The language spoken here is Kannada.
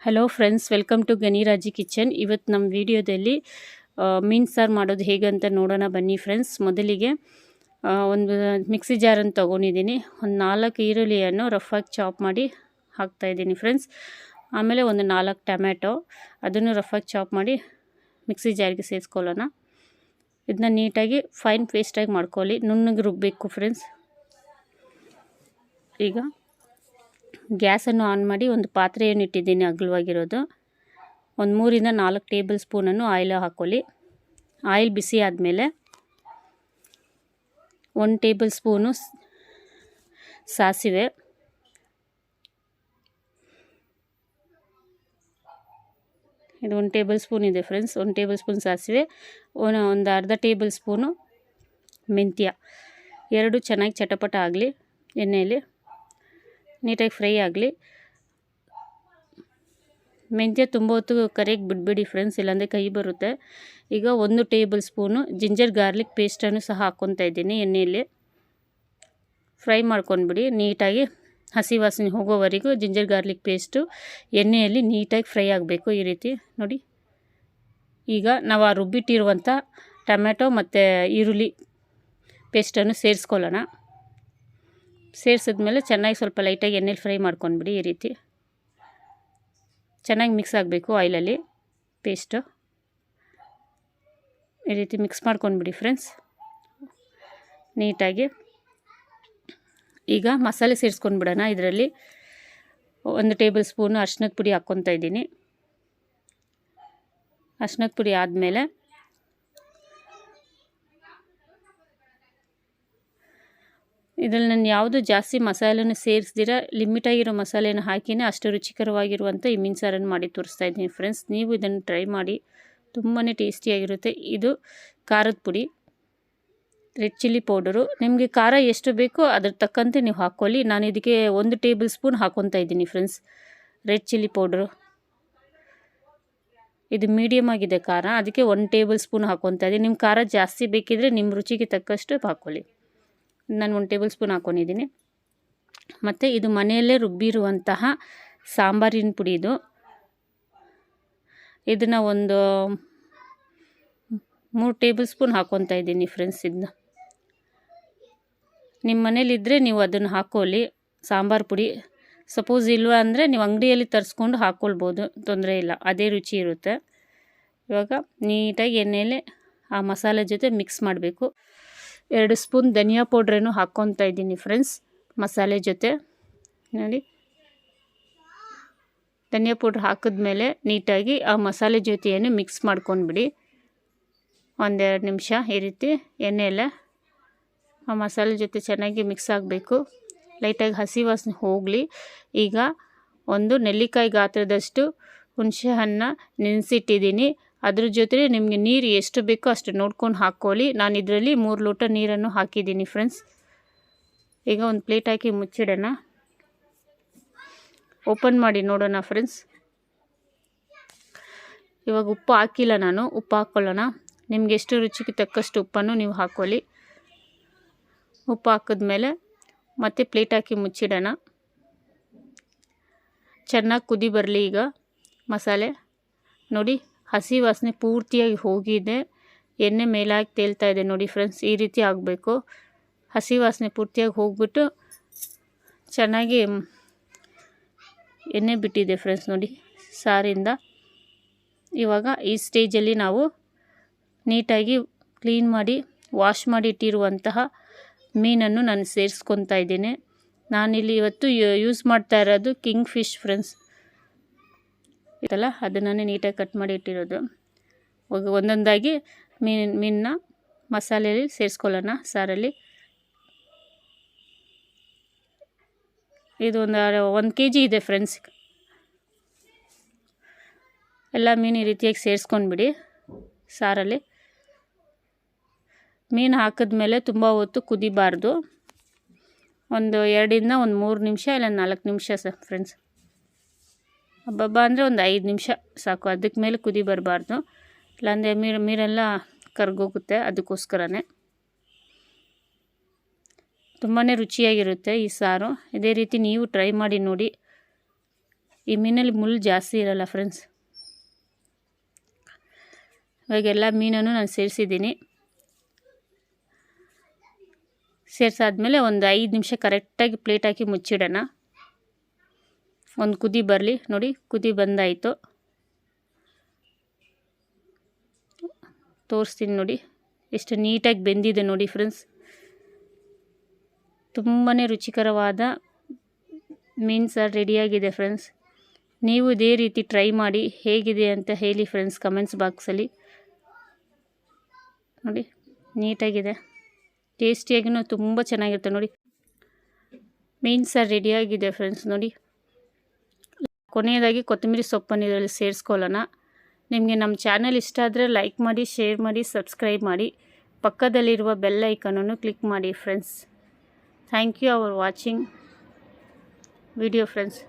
ಹಲೋ ಫ್ರೆಂಡ್ಸ್, ವೆಲ್ಕಮ್ ಟು ಗನಿರಾಜಿ ಕಿಚನ್. ಇವತ್ತು ನಮ್ಮ ವಿಡಿಯೋದಲ್ಲಿ ಮೀನು ಸಾರು ಮಾಡೋದು ಹೇಗೆ ಅಂತ ನೋಡೋಣ ಬನ್ನಿ ಫ್ರೆಂಡ್ಸ್. ಮೊದಲಿಗೆ ಒಂದು ಮಿಕ್ಸಿ ಜಾರನ್ನು ತೊಗೊಂಡಿದ್ದೀನಿ. ಒಂದು 4 ಈರುಳ್ಳಿಯನ್ನು ರಫಾಗಿ ಚಾಪ್ ಮಾಡಿ ಹಾಕ್ತಾಯಿದ್ದೀನಿ ಫ್ರೆಂಡ್ಸ್. ಆಮೇಲೆ ಒಂದು 4 ಟೊಮ್ಯಾಟೊ, ಅದನ್ನು ರಫಾಗಿ ಚಾಪ್ ಮಾಡಿ ಮಿಕ್ಸಿ ಜಾರಿಗೆ ಸೇರಿಸ್ಕೊಳ್ಳೋಣ. ಇದನ್ನ ನೀಟಾಗಿ ಫೈನ್ ಪೇಸ್ಟಾಗಿ ಮಾಡ್ಕೊಳ್ಳಿ, ನುಣ್ಣಗೆ ರುಬ್ಬಬೇಕು ಫ್ರೆಂಡ್ಸ್. ಈಗ ಗ್ಯಾಸನ್ನು ಆನ್ ಮಾಡಿ ಒಂದು ಪಾತ್ರೆಯನ್ನು ಇಟ್ಟಿದ್ದೀನಿ ಅಗಲವಾಗಿರೋದು. ಒಂದು 3 ರಿಂದ 4 ಟೇಬಲ್ ಸ್ಪೂನನ್ನು ಆಯಿಲ್ ಹಾಕ್ಕೊಳ್ಳಿ. ಆಯಿಲ್ ಬಿಸಿ ಆದಮೇಲೆ 1 ಟೇಬಲ್ ಸ್ಪೂನು ಸಾಸಿವೆ, ಇದು 1 ಟೇಬಲ್ ಸ್ಪೂನ್ ಇದೆ ಫ್ರೆಂಡ್ಸ್. 1 ಟೇಬಲ್ ಸ್ಪೂನ್ ಸಾಸಿವೆ, ಒಂದು ಅರ್ಧ ಟೇಬಲ್ ಸ್ಪೂನು ಮೆಂತ್ಯ. ಎರಡು ಚೆನ್ನಾಗಿ ಚಟಪಟ ಆಗಲಿ, ಎಣ್ಣೆಯಲ್ಲಿ ನೀಟಾಗಿ ಫ್ರೈ ಆಗಲಿ. ಮೆಂತ್ಯ ತುಂಬ ಹೊತ್ತು ಕರಿಯಕ್ಕೆ ಬಿಡಬೇಡಿ ಫ್ರೆಂಡ್ಸ್, ಇಲ್ಲಾಂದರೆ ಕೈ ಬರುತ್ತೆ. ಈಗ 1 ಟೇಬಲ್ ಸ್ಪೂನು ಜಿಂಜರ್ ಗಾರ್ಲಿಕ್ ಪೇಸ್ಟನ್ನು ಸಹ ಹಾಕ್ಕೊತಾ ಇದ್ದೀನಿ. ಎಣ್ಣೆಯಲ್ಲಿ ಫ್ರೈ ಮಾಡ್ಕೊಂಡ್ಬಿಡಿ ನೀಟಾಗಿ, ಹಸಿ ವಾಸನೆ ಹೋಗೋವರೆಗೂ ಜಿಂಜರ್ ಗಾರ್ಲಿಕ್ ಪೇಸ್ಟು ಎಣ್ಣೆಯಲ್ಲಿ ನೀಟಾಗಿ ಫ್ರೈ ಆಗಬೇಕು. ಈ ರೀತಿ ನೋಡಿ. ಈಗ ನಾವು ಆ ರುಬ್ಬಿಟ್ಟಿರುವಂಥ ಟೊಮ್ಯಾಟೊ ಮತ್ತು ಈರುಳ್ಳಿ ಪೇಸ್ಟನ್ನು ಸೇರಿಸ್ಕೊಳ್ಳೋಣ. ಸೇರಿಸಿದ್ಮೇಲೆ ಚೆನ್ನಾಗಿ ಸ್ವಲ್ಪ ಲೈಟಾಗಿ ಎಣ್ಣೆಲಿ ಫ್ರೈ ಮಾಡ್ಕೊಂಡ್ಬಿಡಿ. ಈ ರೀತಿ ಚೆನ್ನಾಗಿ ಮಿಕ್ಸ್ ಆಗಬೇಕು ಆಯಿಲಲ್ಲಿ ಪೇಸ್ಟು. ಈ ರೀತಿ ಮಿಕ್ಸ್ ಮಾಡ್ಕೊಂಡ್ಬಿಡಿ ಫ್ರೆಂಡ್ಸ್ ನೀಟಾಗಿ. ಈಗ ಮಸಾಲೆ ಸೇರಿಸ್ಕೊಂಡ್ಬಿಡೋಣ. ಇದರಲ್ಲಿ 1 ಟೇಬಲ್ ಸ್ಪೂನು ಅರಿಶಿನದ ಪುಡಿ ಹಾಕ್ಕೊತಾ ಇದ್ದೀನಿ. ಅರಿಶಿನದ ಪುಡಿ ಆದಮೇಲೆ ಇದರಲ್ಲಿ ನಾನು ಯಾವುದು ಜಾಸ್ತಿ ಮಸಾಲೆನ ಸೇರಿಸ್ದಿರ ಲಿಮಿಟಾಗಿರೋ ಮಸಾಲೆನ ಹಾಕಿನೇ ಅಷ್ಟು ರುಚಿಕರವಾಗಿರುವಂಥ ಈ ಮೀನು ಸಾರನ್ನು ಮಾಡಿ ತೋರಿಸ್ತಾ ಇದ್ದೀನಿ ಫ್ರೆಂಡ್ಸ್. ನೀವು ಇದನ್ನು ಟ್ರೈ ಮಾಡಿ, ತುಂಬಾ ಟೇಸ್ಟಿಯಾಗಿರುತ್ತೆ. ಇದು ಖಾರದ ಪುಡಿ, ರೆಡ್ ಚಿಲ್ಲಿ ಪೌಡರು. ನಿಮಗೆ ಖಾರ ಎಷ್ಟು ಬೇಕೋ ಅದ್ರ ತಕ್ಕಂತೆ ನೀವು ಹಾಕ್ಕೊಳ್ಳಿ. ನಾನು ಇದಕ್ಕೆ 1 ಟೇಬಲ್ ಸ್ಪೂನ್ ಹಾಕ್ಕೊತಾ ಇದ್ದೀನಿ ಫ್ರೆಂಡ್ಸ್ ರೆಡ್ ಚಿಲ್ಲಿ ಪೌಡರು. ಇದು ಮೀಡಿಯಮ್ ಆಗಿದೆ ಖಾರ, ಅದಕ್ಕೆ 1 ಟೇಬಲ್ ಸ್ಪೂನ್ ಹಾಕ್ಕೊತಾ ಇದ್ದೀನಿ. ನಿಮ್ಮ ಖಾರ ಜಾಸ್ತಿ ಬೇಕಿದ್ರೆ ನಿಮ್ಮ ರುಚಿಗೆ ತಕ್ಕಷ್ಟು ಹಾಕ್ಕೊಳ್ಳಿ. ನಾನು 1 ಟೇಬಲ್ ಸ್ಪೂನ್ ಹಾಕ್ಕೊಂಡಿದ್ದೀನಿ. ಮತ್ತು ಇದು ಮನೆಯಲ್ಲೇ ರುಬ್ಬಿರುವಂತಹ ಸಾಂಬಾರಿನ ಪುಡಿ. ಇದನ್ನು ಒಂದು 3 ಟೇಬಲ್ ಸ್ಪೂನ್ ಹಾಕ್ಕೊತಾ ಇದ್ದೀನಿ ಫ್ರೆಂಡ್ಸ್. ಇದನ್ನ ನಿಮ್ಮ ಮನೇಲಿದ್ದರೆ ನೀವು ಅದನ್ನು ಹಾಕ್ಕೊಳ್ಳಿ, ಸಾಂಬಾರು ಪುಡಿ. ಸಪೋಸ್ ಇಲ್ವಾ ಅಂದರೆ ನೀವು ಅಂಗಡಿಯಲ್ಲಿ ತರಿಸ್ಕೊಂಡು ಹಾಕ್ಕೊಳ್ಬೋದು, ತೊಂದರೆ ಇಲ್ಲ, ಅದೇ ರುಚಿ ಇರುತ್ತೆ. ಇವಾಗ ನೀಟಾಗಿ ಎಣ್ಣೆಯಲ್ಲಿ ಆ ಮಸಾಲೆ ಜೊತೆ ಮಿಕ್ಸ್ ಮಾಡಬೇಕು. 2 ಸ್ಪೂನ್ ಧನಿಯಾ ಪೌಡ್ರನ್ನು ಹಾಕ್ಕೊತಾ ಇದ್ದೀನಿ ಫ್ರೆಂಡ್ಸ್ ಮಸಾಲೆ ಜೊತೆ. ನೋಡಿ, ಧನಿಯಾ ಪೌಡ್ರ್ ಹಾಕಿದ್ಮೇಲೆ ನೀಟಾಗಿ ಆ ಮಸಾಲೆ ಜೊತೆಯನ್ನು ಮಿಕ್ಸ್ ಮಾಡ್ಕೊಂಡ್ಬಿಡಿ. 1-2 ನಿಮಿಷ ಈ ರೀತಿ ಎಣ್ಣೆಯಲ್ಲ ಆ ಮಸಾಲೆ ಜೊತೆ ಚೆನ್ನಾಗಿ ಮಿಕ್ಸ್ ಆಗಬೇಕು. ಲೈಟಾಗಿ ಹಸಿ ವಾಸನೆ ಹೋಗಲಿ. ಈಗ ಒಂದು ನೆಲ್ಲಿಕಾಯಿ ಗಾತ್ರದಷ್ಟು ಹುಣಸೆ ಹಣ್ಣು ನೆನೆಸಿಟ್ಟಿದ್ದೀನಿ. ಅದ್ರ ಜೊತೆ ನಿಮಗೆ ನೀರು ಎಷ್ಟು ಬೇಕೋ ಅಷ್ಟು ನೋಡ್ಕೊಂಡು ಹಾಕ್ಕೊಳ್ಳಿ. ನಾನು ಇದರಲ್ಲಿ 3 ಲೋಟ ನೀರನ್ನು ಹಾಕಿದ್ದೀನಿ ಫ್ರೆಂಡ್ಸ್. ಈಗ ಒಂದು ಪ್ಲೇಟ್ ಹಾಕಿ ಮುಚ್ಚಿಡೋಣ. ಓಪನ್ ಮಾಡಿ ನೋಡೋಣ ಫ್ರೆಂಡ್ಸ್. ಇವಾಗ ಉಪ್ಪು ಹಾಕಿಲ್ಲ ನಾನು, ಉಪ್ಪು ಹಾಕ್ಕೊಳ್ಳೋಣ. ನಿಮಗೆ ಎಷ್ಟು ರುಚಿಗೆ ತಕ್ಕಷ್ಟು ಉಪ್ಪನ್ನು ನೀವು ಹಾಕ್ಕೊಳ್ಳಿ. ಉಪ್ಪು ಹಾಕಿದ್ಮೇಲೆ ಮತ್ತೆ ಪ್ಲೇಟ್ ಹಾಕಿ ಮುಚ್ಚಿಡೋಣ. ಚೆನ್ನಾಗಿ ಕುದಿ ಬರಲಿ. ಈಗ ಮಸಾಲೆ ನೋಡಿ, ಹಸಿ ವಾಸನೆ ಪೂರ್ತಿಯಾಗಿ ಹೋಗಿದೆ, ಎಣ್ಣೆ ಮೇಲಾಗಿ ತೇಲ್ತಾ ಇದೆ ನೋಡಿ ಫ್ರೆಂಡ್ಸ್. ಈ ರೀತಿ ಆಗಬೇಕು. ಹಸಿ ವಾಸನೆ ಪೂರ್ತಿಯಾಗಿ ಹೋಗ್ಬಿಟ್ಟು ಚೆನ್ನಾಗಿ ಎಣ್ಣೆ ಬಿಟ್ಟಿದೆ ಫ್ರೆಂಡ್ಸ್ ನೋಡಿ ಸಾರಿಂದ. ಇವಾಗ ಈ ಸ್ಟೇಜಲ್ಲಿ ನಾವು ನೀಟಾಗಿ ಕ್ಲೀನ್ ಮಾಡಿ ವಾಶ್ ಮಾಡಿ ಇಟ್ಟಿರುವಂತಹ ಮೀನನ್ನು ನಾನು ಸೇರಿಸ್ಕೊತಾ ಇದ್ದೀನಿ. ನಾನಿಲ್ಲಿ ಇವತ್ತು ಯೂಸ್ ಮಾಡ್ತಾ ಇರೋದು ಕಿಂಗ್ ಫಿಶ್ ಫ್ರೆಂಡ್ಸ್ ಇದಲ್ಲ, ಅದನ್ನೇ ನೀಟಾಗಿ ಕಟ್ ಮಾಡಿ ಇಟ್ಟಿರೋದು. ಒಂದೊಂದಾಗಿ ಮೀನನ್ನ ಮಸಾಲೆಯಲ್ಲಿ ಸೇರಿಸ್ಕೊಳ್ಳೋಣ ಸಾರಲ್ಲಿ. ಇದು 1 kg ಇದೆ ಫ್ರೆಂಡ್ಸ್. ಎಲ್ಲ ಮೀನು ಈ ರೀತಿಯಾಗಿ ಸೇರಿಸ್ಕೊಂಡ್ಬಿಡಿ ಸಾರಲ್ಲಿ. ಮೀನು ಹಾಕಿದ್ಮೇಲೆ ತುಂಬ ಹೊತ್ತು ಕುದಿಬಾರ್ದು. ಒಂದು 2 ರಿಂದ 3 ನಿಮಿಷ ಇಲ್ಲ 4 ನಿಮಿಷ ಫ್ರೆಂಡ್ಸ್. ಹಬ್ಬ ಅಂದರೆ ಒಂದು 5 ನಿಮಿಷ ಸಾಕು, ಅದಕ್ಕೆ ಮೇಲೆ ಕುದಿ ಬರಬಾರ್ದು, ಇಲ್ಲಾಂದರೆ ನೀರೆಲ್ಲ ಕರ್ಗೋಗುತ್ತೆ. ಅದಕ್ಕೋಸ್ಕರನೇ ತುಂಬಾ ರುಚಿಯಾಗಿರುತ್ತೆ ಈ ಸಾರು. ಇದೇ ರೀತಿ ನೀವು ಟ್ರೈ ಮಾಡಿ ನೋಡಿ. ಈ ಮೀನಲ್ಲಿ ಮುಳ್ಳು ಜಾಸ್ತಿ ಇರಲ್ಲ ಫ್ರೆಂಡ್ಸ್. ಇವಾಗೆಲ್ಲ ಮೀನನ್ನು ನಾನು ಸೇರಿಸಿದ್ದೀನಿ. ಸೇರಿಸಾದ್ಮೇಲೆ ಒಂದು 5 ನಿಮಿಷ ಕರೆಕ್ಟಾಗಿ ಪ್ಲೇಟ್ ಹಾಕಿ ಮುಚ್ಚಿಡೋಣ. ಒಂದು ಕುದಿ ಬರಲಿ. ನೋಡಿ ಕುದಿ ಬಂದಾಯಿತು. ತೋರಿಸ್ತೀನಿ ನೋಡಿ ಎಷ್ಟು ನೀಟಾಗಿ ಬೆಂದಿದೆ ನೋಡಿ ಫ್ರೆಂಡ್ಸ್. ತುಂಬಾ ರುಚಿಕರವಾದ ಮೀನು ಸಾರು ರೆಡಿಯಾಗಿದೆ ಫ್ರೆಂಡ್ಸ್. ನೀವು ಇದೇ ರೀತಿ ಟ್ರೈ ಮಾಡಿ ಹೇಗಿದೆ ಅಂತ ಹೇಳಿ ಫ್ರೆಂಡ್ಸ್ ಕಮೆಂಟ್ಸ್ ಬಾಕ್ಸಲ್ಲಿ. ನೋಡಿ ನೀಟಾಗಿದೆ, ಟೇಸ್ಟಿಯಾಗಿಯೂ ತುಂಬ ಚೆನ್ನಾಗಿರುತ್ತೆ ನೋಡಿ. ಮೀನು ಸಾರು ರೆಡಿಯಾಗಿದೆ ಫ್ರೆಂಡ್ಸ್. ನೋಡಿ ಕೊನೆಯದಾಗಿ ಕೊತ್ತಂಬರಿ ಸೊಪ್ಪನ್ನು ಇದರಲ್ಲಿ ಸೇರಿಸ್ಕೊಳ್ಳೋಣ. ನಿಮಗೆ ನಮ್ಮ ಚಾನಲ್ ಇಷ್ಟ ಆದರೆ ಲೈಕ್ ಮಾಡಿ, ಶೇರ್ ಮಾಡಿ, ಸಬ್ಸ್ಕ್ರೈಬ್ ಮಾಡಿ. ಪಕ್ಕದಲ್ಲಿರುವ ಬೆಲ್ ಐಕನನ್ನು ಕ್ಲಿಕ್ ಮಾಡಿ friends. Thank you for watching video friends.